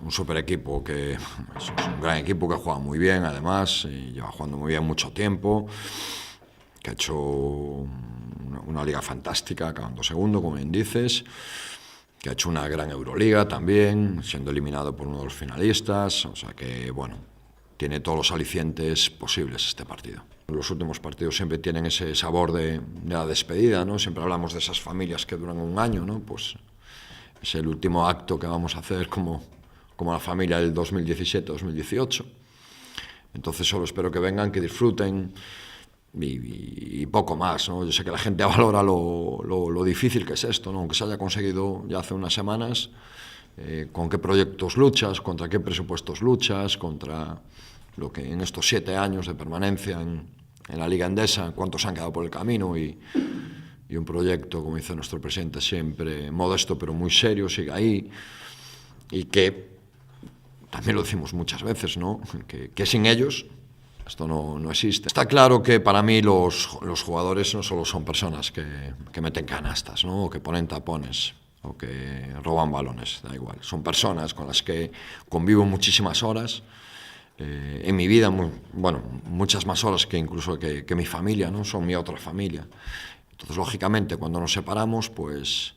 Un super equipo que es un gran equipo que juega muy bien, además, y lleva jugando muy bien mucho tiempo, que ha hecho una liga fantástica, acabando segundo, como bien dices, que ha hecho una gran Euroliga también, siendo eliminado por uno de los finalistas, o sea que, bueno, tiene todos los alicientes posibles este partido. Los últimos partidos siempre tienen ese sabor de la despedida, ¿no? Siempre hablamos de esas familias que duran un año, ¿no? Pues es el último acto que vamos a hacer como la familia del 2017-2018. Entonces solo espero que vengan, que disfruten y poco más, ¿no? Yo sé que la gente valora lo difícil que es esto, ¿no? Aunque se haya conseguido ya hace unas semanas, con qué proyectos luchas, contra qué presupuestos luchas, contra lo que en estos 7 años de permanencia en la Liga Endesa, cuántos han quedado por el camino y un proyecto, como dice nuestro presidente siempre, modesto pero muy serio, sigue ahí, y que también lo decimos muchas veces, ¿no? Que sin ellos esto no existe. Está claro que para mí los jugadores no solo son personas que meten canastas, ¿no? O que ponen tapones, o que roban balones, da igual. Son personas con las que convivo muchísimas horas, en mi vida, muchas más horas que incluso que mi familia, ¿no? Son mi otra familia. Entonces, lógicamente, cuando nos separamos, pues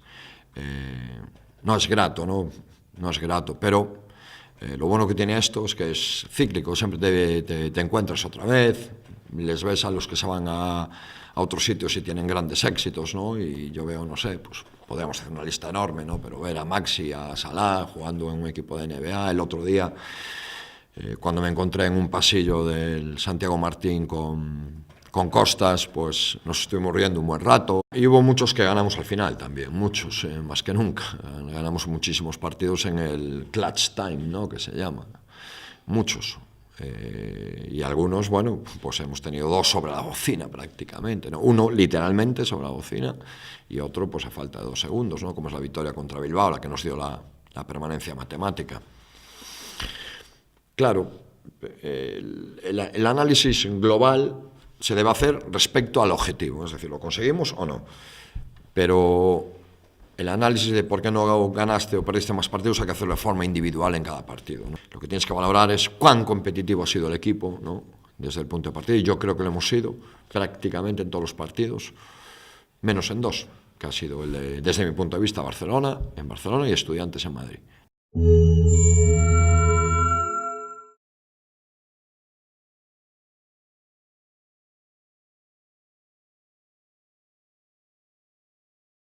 no es grato, ¿no? No es grato, pero lo bueno que tiene esto es que es cíclico, siempre te encuentras otra vez, les ves a los que se van a otros sitios y tienen grandes éxitos, ¿no? Y yo veo, no sé, pues podríamos hacer una lista enorme, ¿no? Pero ver a Maxi, a Salah jugando en un equipo de NBA, el otro día, cuando me encontré en un pasillo del Santiago Martín con Costas, pues nos estuvimos riendo un buen rato. Y hubo muchos que ganamos al final también, muchos, más que nunca. Ganamos muchísimos partidos en el clutch time, ¿no? Que se llama. Muchos. Y algunos, bueno, pues hemos tenido 2 sobre la bocina prácticamente, ¿no? Uno literalmente sobre la bocina y otro pues a falta de 2 segundos, ¿no? Como es la victoria contra Bilbao, la que nos dio la permanencia matemática. Claro, el análisis global se debe hacer respecto al objetivo, es decir, ¿lo conseguimos o no? Pero el análisis de por qué no ganaste o perdiste más partidos hay que hacerlo de forma individual en cada partido, ¿no? Lo que tienes que valorar es cuán competitivo ha sido el equipo, ¿no? Desde el punto de partida, y yo creo que lo hemos sido prácticamente en todos los partidos, menos en 2, que ha sido desde mi punto de vista, Barcelona y Estudiantes en Madrid.